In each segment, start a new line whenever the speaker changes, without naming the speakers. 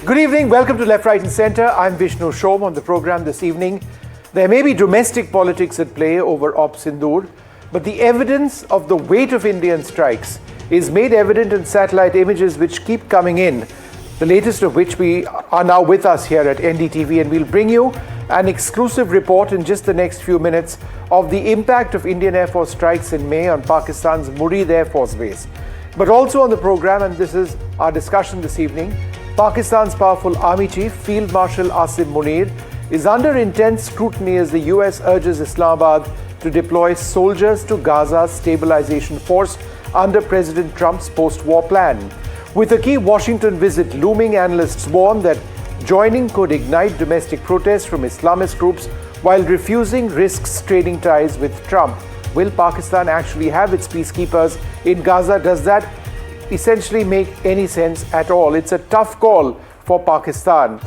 Good evening. Welcome to Left, Right and Centre. I'm Vishnu Shom. On the programme this evening, there may be domestic politics at play over Op Sindoor, but the evidence of the weight of Indian strikes is made evident in satellite images which keep coming in, the latest of which we are now with us here at NDTV, and we'll bring you an exclusive report in just the next few minutes of the impact of Indian Air Force strikes in May on Pakistan's Murid Air Force Base. But also on the programme, and this is our discussion this evening, Pakistan's powerful army chief, Field Marshal Asim Munir, is under intense scrutiny as the US urges Islamabad to deploy soldiers to Gaza's stabilisation force under President Trump's post-war plan. With a key Washington visit looming, analysts warn that joining could ignite domestic protests from Islamist groups while refusing risks trading ties with Trump. Will Pakistan actually have its peacekeepers in Gaza? Does that essentially make any sense at all? It's a tough call for Pakistan.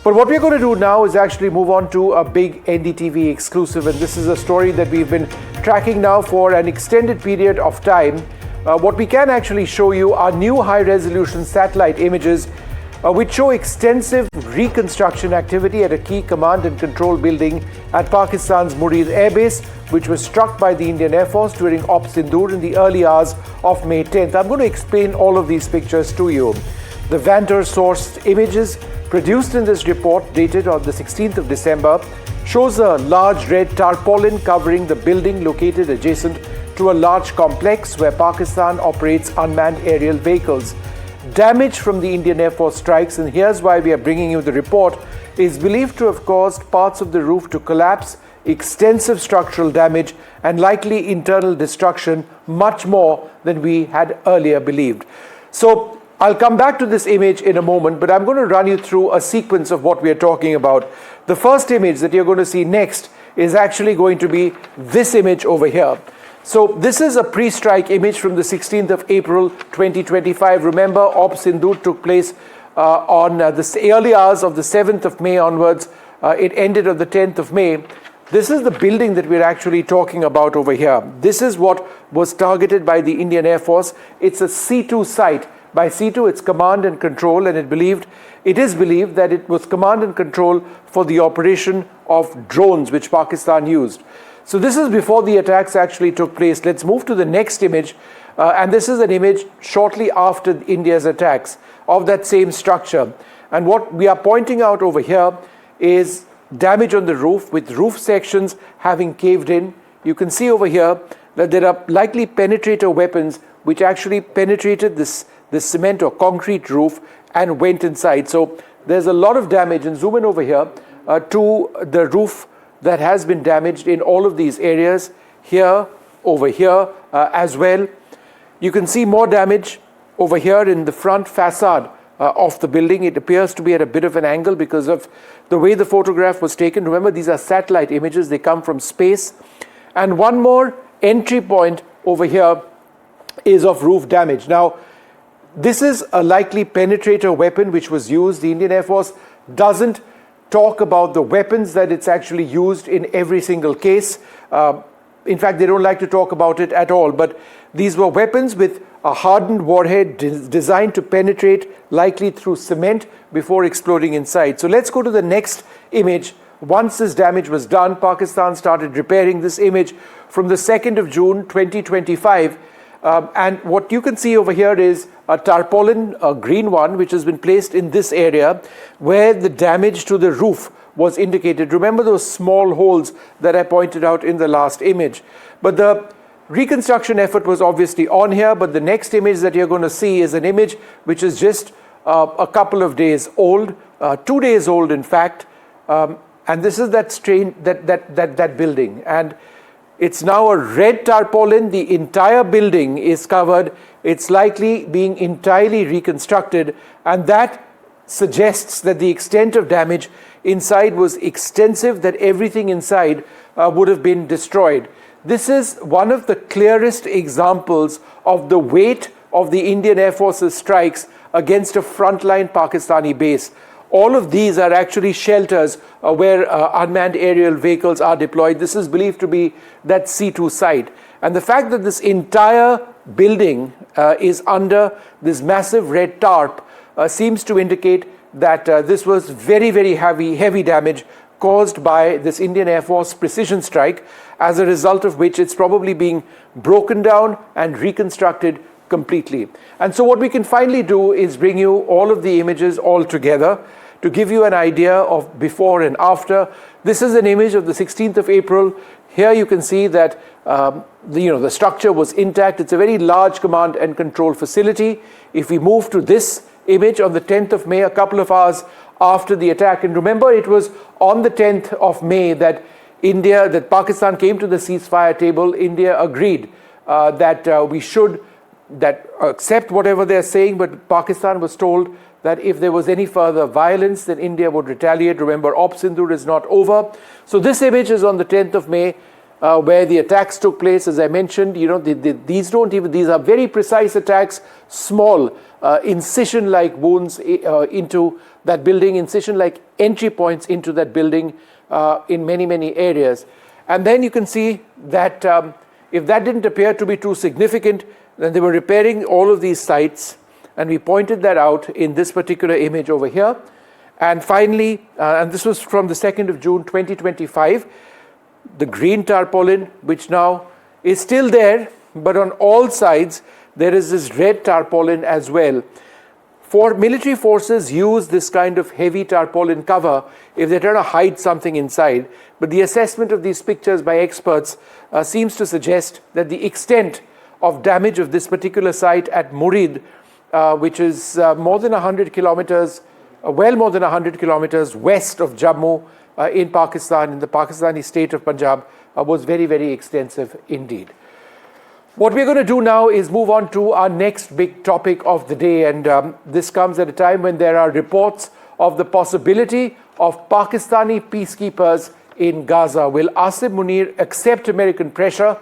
But what we're going to do now is actually move on to a big NDTV exclusive, and this is a story that we've been tracking now for an extended period of time. What we can actually show you are new high-resolution satellite images which show extensive reconstruction activity at a key command and control building at Pakistan's Murid airbase, which was struck by the Indian Air Force during Op Sindoor in the early hours of May 10th. I'm going to explain all of these pictures to you. The Vanter-sourced images produced in this report, dated on the 16th of December, shows a large red tarpaulin covering the building located adjacent to a large complex where Pakistan operates unmanned aerial vehicles. Damage from the Indian Air Force strikes, and here's why we are bringing you the report, is believed to have caused parts of the roof to collapse, extensive structural damage, and likely internal destruction, much more than we had earlier believed. So I'll come back to this image in a moment, but I'm going to run you through a sequence of what we are talking about. The first image that you're going to see next is actually going to be this image over here. So this is a pre-strike image from the 16th of April 2025. Remember, Op Sindoor took place on the early hours of the 7th of May onwards. It ended on the 10th of May. This is the building that we're actually talking about over here. This is what was targeted by the Indian Air Force. It's a C2 site. By C2, it's command and control, and it is believed that it was command and control for the operation of drones which Pakistan used. So this is before the attacks actually took place. Let's move to the next image, and this is an image shortly after India's attacks of that same structure. And what we are pointing out over here is damage on the roof, with roof sections having caved in. You can see over here that there are likely penetrator weapons which actually penetrated this cement or concrete roof and went inside. So there's a lot of damage, and zoom in over here to the roof that has been damaged in all of these areas, here, over here as well. You can see more damage over here in the front facade of the building. It appears to be at a bit of an angle because of the way the photograph was taken. Remember, these are satellite images, they come from space. And one more entry point over here is of roof damage. Now, this is a likely penetrator weapon which was used. The Indian Air Force doesn't talk about the weapons that it's actually used in every single case. In fact, they don't like to talk about it at all. But these were weapons with a hardened warhead designed to penetrate, likely through cement, before exploding inside. So let's go to the next image. Once this damage was done, Pakistan started repairing. This image from the 2nd of June 2025. And what you can see over here is a tarpaulin, a green one, which has been placed in this area where the damage to the roof was indicated. Remember those small holes that I pointed out in the last image. But the reconstruction effort was obviously on here, but the next image that you're going to see is an image which is just a couple of days old, 2 days old in fact, and this is that building. And it's now a red tarpaulin. The entire building is covered. It's likely being entirely reconstructed, and that suggests that the extent of damage inside was extensive, that everything inside would have been destroyed. This is one of the clearest examples of the weight of the Indian Air Force's strikes against a frontline Pakistani base. All of these are actually shelters where unmanned aerial vehicles are deployed. This is believed to be that C2 site. And the fact that this entire building is under this massive red tarp seems to indicate that this was very, very heavy damage caused by this Indian Air Force precision strike, as a result of which it's probably being broken down and reconstructed completely. And so what we can finally do is bring you all of the images all together to give you an idea of before and after. This is an image of the 16th of April. Here you can see that the structure was intact. It's a very large command and control facility. If we move to this image on the 10th of May, a couple of hours after the attack, and remember it was on the 10th of May that Pakistan came to the ceasefire table. India agreed that we should accept whatever they're saying, but Pakistan was told that if there was any further violence, then India would retaliate. Remember, Op Sindoor is not over. So this image is on the 10th of May, where the attacks took place. As I mentioned, these are very precise attacks, small incision-like wounds into that building, incision-like entry points into that building in many, many areas. And then you can see that if that didn't appear to be too significant, then they were repairing all of these sites, and we pointed that out in this particular image over here. And finally, and this was from the 2nd of June 2025, the green tarpaulin, which now is still there, but on all sides there is this red tarpaulin as well. For military forces use this kind of heavy tarpaulin cover if they're trying to hide something inside, but the assessment of these pictures by experts seems to suggest that the extent of damage of this particular site at Murid, which is more than 100 kilometers, well more than 100 kilometers west of Jammu in Pakistan, in the Pakistani state of Punjab, was very, very extensive indeed. What we're going to do now is move on to our next big topic of the day, and this comes at a time when there are reports of the possibility of Pakistani peacekeepers in Gaza. Will Asim Munir accept American pressure?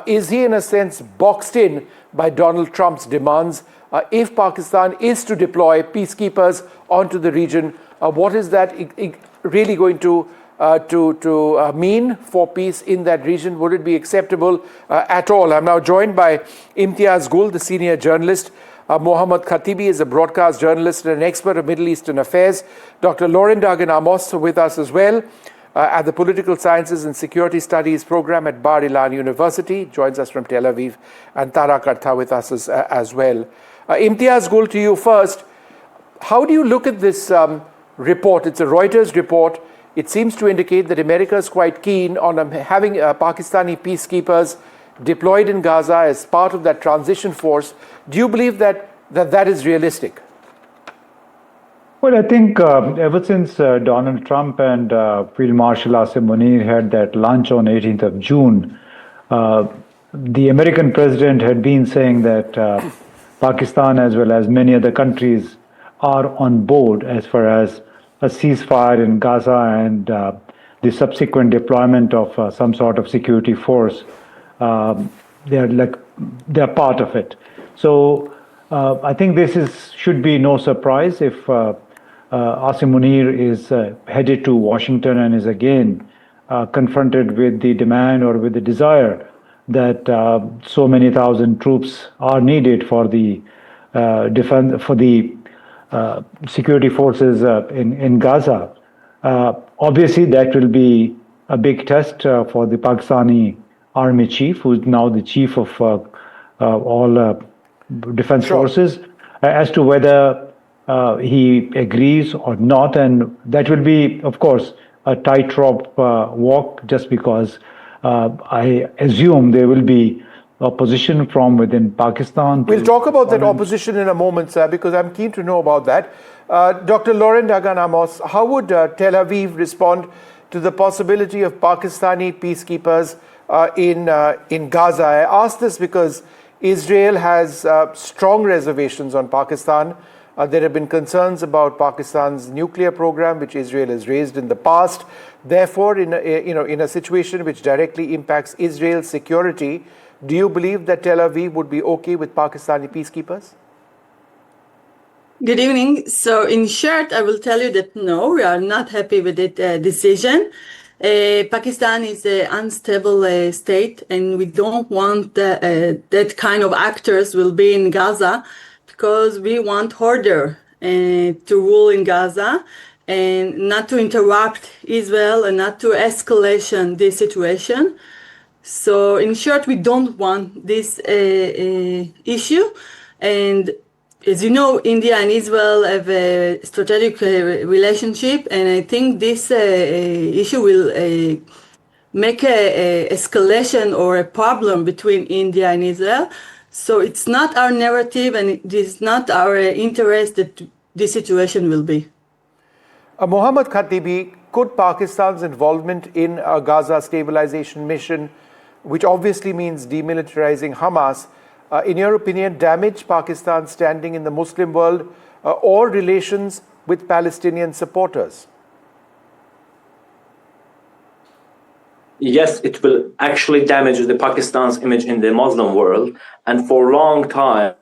Is he, in a sense, boxed in by Donald Trump's demands? If Pakistan is to deploy peacekeepers onto the region, what is that really going to mean for peace in that region? Would it be acceptable at all? I'm now joined by Imtiaz Gul, the senior journalist. Mohammad Khatibi is a broadcast journalist and an expert of Middle Eastern affairs. Dr. Lauren Dagan Amos with us as well at the Political Sciences and Security Studies program at Bar Ilan University, joins us from Tel Aviv, and Tara Kartha with us as well. Imtiaz Gul, to you first. How do you look at this report? It's a Reuters report. It seems to indicate that America is quite keen on having Pakistani peacekeepers deployed in Gaza as part of that transition force. Do you believe that is realistic?
Well, I think ever since Donald Trump and Field Marshal Asim Munir had that lunch on 18th of June, the American president had been saying that Pakistan, as well as many other countries, are on board as far as a ceasefire in Gaza and the subsequent deployment of some sort of security force. They're part of it. So I think should be no surprise if Asim Munir is headed to Washington and is again confronted with the demand or with the desire that so many thousand troops are needed for the defense, for the security forces in Gaza. Obviously, that will be a big test for the Pakistani army chief, who is now the chief of all defense forces, as to whether he agrees or not. And that will be, of course, a tightrope walk, just because I assume there will be opposition from within Pakistan.
We'll talk about that opposition in a moment, sir, because I'm keen to know about that. Dr. Lauren Dagan Amos, how would Tel Aviv respond to the possibility of Pakistani peacekeepers in Gaza? I ask this because Israel has strong reservations on Pakistan. There have been concerns about Pakistan's nuclear program, which Israel has raised in the past. Therefore, in a situation which directly impacts Israel's security, do you believe that Tel Aviv would be okay with Pakistani peacekeepers?
Good evening. So in short, I will tell you that no, we are not happy with that decision. Pakistan is an unstable state, and we don't want that kind of actors will be in Gaza, because we want order to rule in Gaza and not to interrupt Israel and not to escalation this situation. So in short, we don't want this issue. And as you know, India and Israel have a strategic relationship, and I think this issue will make a escalation or a problem between India and Israel. So it's not our narrative, and it is not our interest that this situation will be.
Mohammad Khatibi, could Pakistan's involvement in a Gaza stabilization mission, which obviously means demilitarizing Hamas, in your opinion, damage Pakistan's standing in the Muslim world or relations with Palestinian supporters?
Yes, it will actually damage the Pakistan's image in the Muslim world. And for a long time,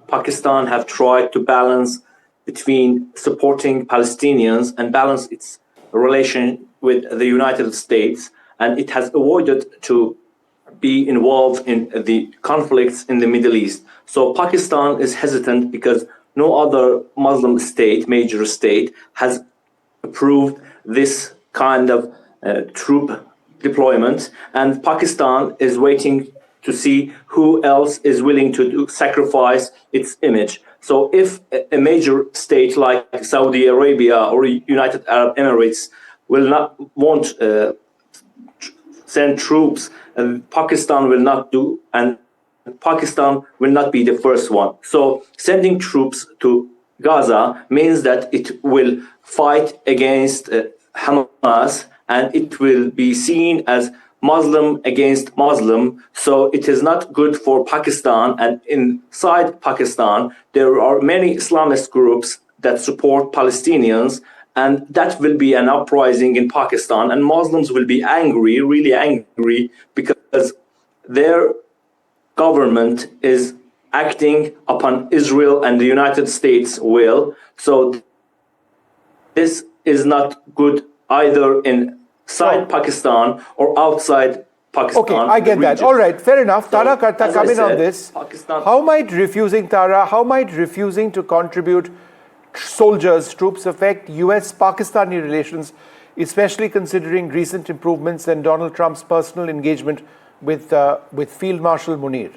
Pakistan have tried to balance between supporting Palestinians and balance its relation with the United States. And it has avoided to be involved in the conflicts in the Middle East. So Pakistan is hesitant because no other Muslim state, major state, has approved this kind of troop deployment, and Pakistan is waiting to see who else is willing to sacrifice its image. So if a major state like Saudi Arabia or United Arab Emirates will not want send troops, Pakistan will not do, and Pakistan will not be the first one. So sending troops to Gaza means that it will fight against Hamas, and it will be seen as Muslim against Muslim. So it is not good for Pakistan. And inside Pakistan, there are many Islamist groups that support Palestinians, and that will be an uprising in Pakistan. And Muslims will be angry, really angry, because their government is acting upon Israel and the United States will. So this is not good either inside Pakistan or outside Pakistan.
Okay, I get that. All right, fair enough. Tara Karta, come in on this. How might refusing to contribute soldiers, troops affect US-Pakistani relations, especially considering recent improvements and Donald Trump's personal engagement with Field Marshal Munir?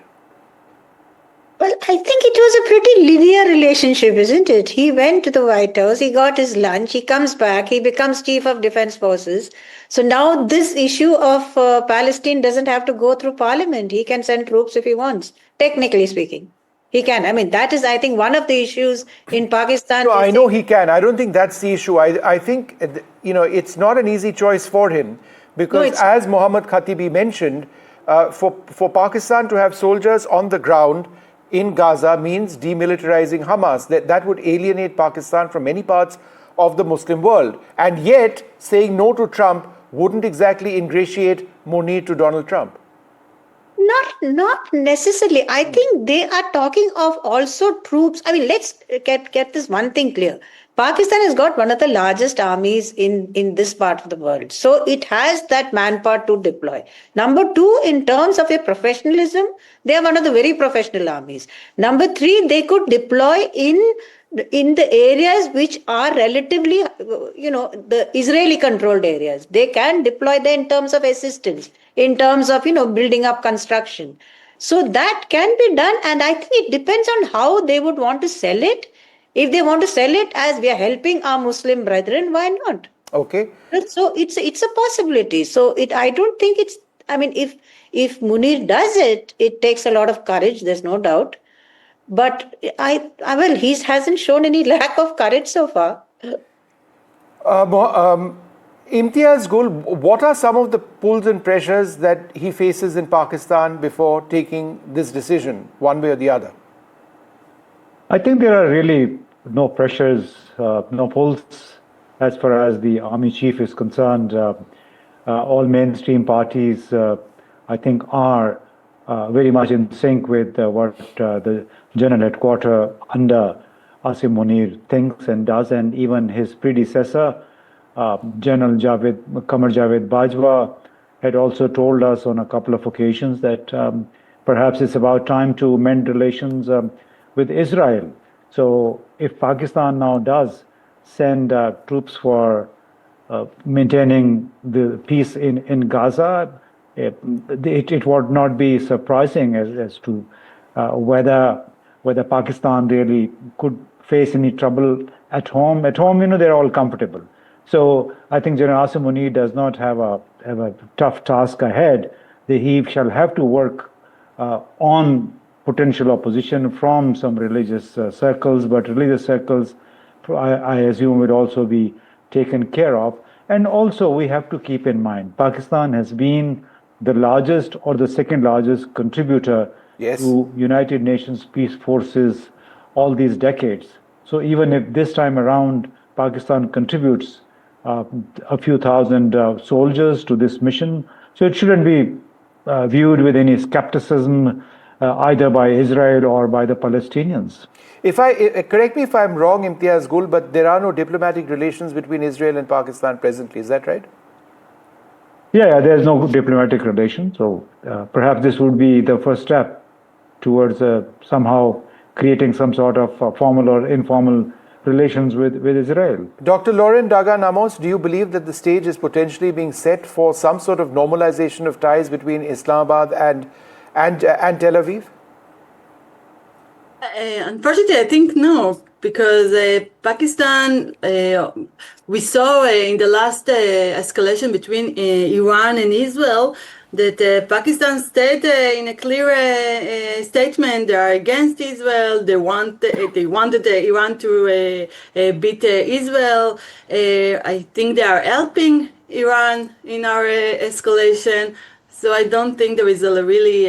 Well, I think it was a pretty linear relationship, isn't it? He went to the White House, he got his lunch, he comes back, he becomes Chief of Defense Forces. So now this issue of Palestine doesn't have to go through Parliament. He can send troops if he wants, technically speaking. He can. I mean, that is, I think, one of the issues in Pakistan.
No, I know he can. I don't think that's the issue. I think, it's not an easy choice for him because, as Mohammad Khatibi mentioned, for Pakistan to have soldiers on the ground in Gaza means demilitarizing Hamas. That would alienate Pakistan from many parts of the Muslim world. And yet, saying no to Trump wouldn't exactly ingratiate Munir to Donald Trump.
Not necessarily. I think they are talking of also troops. I mean, let's get this one thing clear. Pakistan has got one of the largest armies in this part of the world. So it has that manpower to deploy. Number two, in terms of their professionalism, they are one of the very professional armies. Number three, they could deploy in the areas which are relatively, the Israeli controlled areas. They can deploy there in terms of assistance, in terms of, building up construction. So that can be done. And I think it depends on how they would want to sell it. If they want to sell it as we are helping our Muslim brethren, why not?
Okay.
So it's a possibility. So I don't think it's, I mean, if Munir does it, it takes a lot of courage, there's no doubt. But he hasn't shown any lack of courage so far.
Imtiaz Gul, what are some of the pulls and pressures that he faces in Pakistan before taking this decision, one way or the other?
I think there are really no pressures, no pulls as far as the army chief is concerned. All mainstream parties, I think, are very much in sync with what the General Headquarters under Asim Munir thinks and does, and even his predecessor, General Qamar Javed Bajwa, had also told us on a couple of occasions that perhaps it's about time to mend relations with Israel. So if Pakistan now does send troops for maintaining the peace in Gaza, it would not be surprising as to whether Pakistan really could face any trouble at home. At home, they're all comfortable. So I think General Asim Munir does not have a tough task ahead. He shall have to work on potential opposition from some religious circles, but religious circles, I assume, would also be taken care of. And also, we have to keep in mind, Pakistan has been the largest or the second largest contributor to United Nations peace forces all these decades. So even if this time around Pakistan contributes a few thousand soldiers to this mission, so it shouldn't be viewed with any skepticism either by Israel or by the Palestinians.
Correct me if I'm wrong, Imtiaz Gul, but there are no diplomatic relations between Israel and Pakistan presently. Is that right?
Yeah, there's no diplomatic relation. So perhaps this would be the first step towards somehow creating some sort of formal or informal relations with Israel.
Dr. Lauren Daga Namos, do you believe that the stage is potentially being set for some sort of normalization of ties between Islamabad and Tel Aviv?
Unfortunately, I think no, because Pakistan, we saw in the last escalation between Iran and Israel that Pakistan stayed in a clear statement. They are against Israel. They wanted Iran to beat Israel. I think they are helping Iran in our escalation. So I don't think there is a really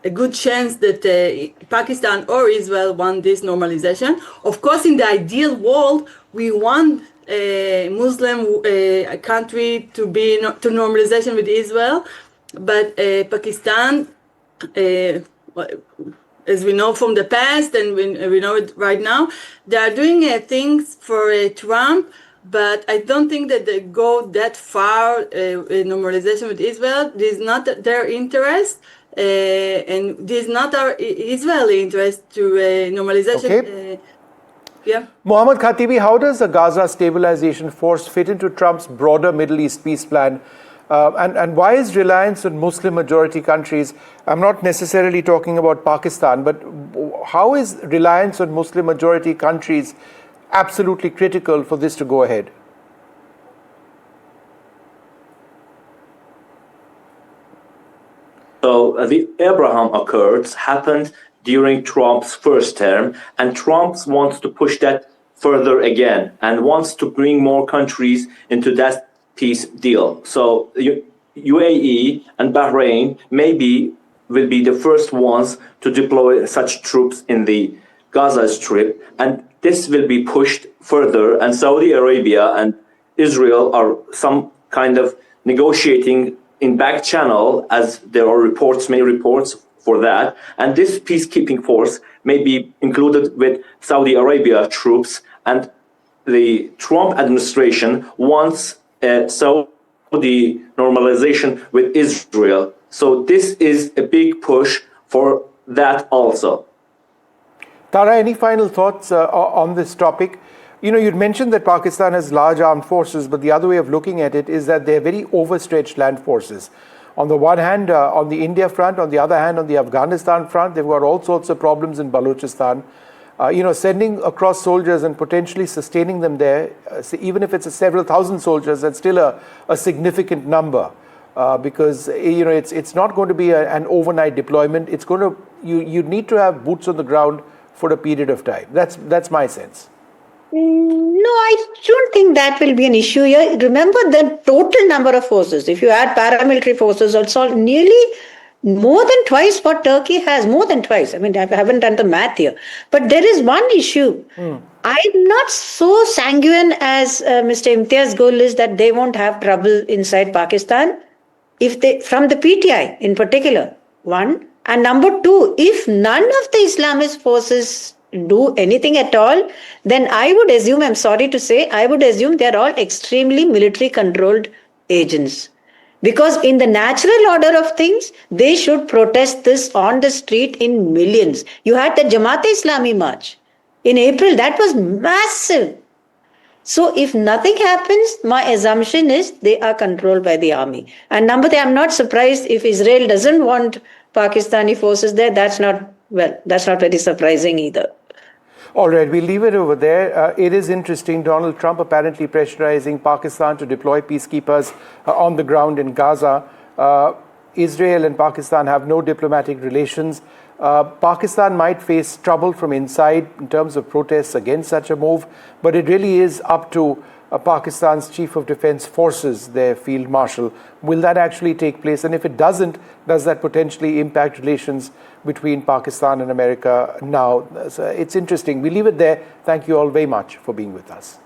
a good chance that Pakistan or Israel want this normalization. Of course, in the ideal world, we want a Muslim country to be to normalization with Israel, but Pakistan, as we know from the past and we know it right now, they are doing things for Trump. But I don't think that they go that far in normalization with Israel. This is not their interest. And this is not our Israeli interest to normalization.
Okay.
Yeah.
Mohammad Khatibi, how does the Gaza Stabilisation Force fit into Trump's broader Middle East peace plan? And why is reliance on Muslim majority countries? I'm not necessarily talking about Pakistan, but how is reliance on Muslim majority countries absolutely critical for this to go ahead?
So the Abraham Accords happened during Trump's first term, and Trump wants to push that further again and wants to bring more countries into that peace deal. So UAE and Bahrain maybe will be the first ones to deploy such troops in the Gaza Strip, and this will be pushed further, and Saudi Arabia and Israel are some kind of negotiating in back channel, as there are many reports for that. And this peacekeeping force may be included with Saudi Arabia troops, and the Trump administration wants Saudi normalization with Israel. So this is a big push for that also.
Tara, any final thoughts on this topic? You'd mentioned that Pakistan has large armed forces, but the other way of looking at it is that they're very overstretched land forces. On the one hand, on the India front, on the other hand, on the Afghanistan front, they've got all sorts of problems in Balochistan. Sending across soldiers and potentially sustaining them there, even if it's several thousand soldiers, that's still a significant number. Because it's not going to be an overnight deployment. It's going to you need to have boots on the ground for a period of time. That's my sense.
No, I don't think that will be an issue here. Remember the total number of forces. If you add paramilitary forces, also nearly more than twice what Turkey has, more than twice. I mean, I haven't done the math here. But there is one issue. I'm not so sanguine as Mr. Imtiaz Gul is that they won't have trouble inside Pakistan. From the PTI in particular, one. And number two, if none of the Islamist forces do anything at all, then I would assume, I'm sorry to say, I would assume they're all extremely military controlled agents. Because in the natural order of things, they should protest this on the street in millions. You had the Jamaat-e-Islami march in April. That was massive. So if nothing happens, my assumption is they are controlled by the army. And number three, I'm not surprised if Israel doesn't want Pakistani forces there. That's not very surprising either.
All right, we'll leave it over there. It is interesting. Donald Trump apparently pressurizing Pakistan to deploy peacekeepers on the ground in Gaza. Israel and Pakistan have no diplomatic relations. Pakistan might face trouble from inside in terms of protests against such a move, but it really is up to Pakistan's Chief of Defense Forces, their Field Marshal. Will that actually take place? And if it doesn't, does that potentially impact relations between Pakistan and America now? So it's interesting. We leave it there. Thank you all very much for being with us.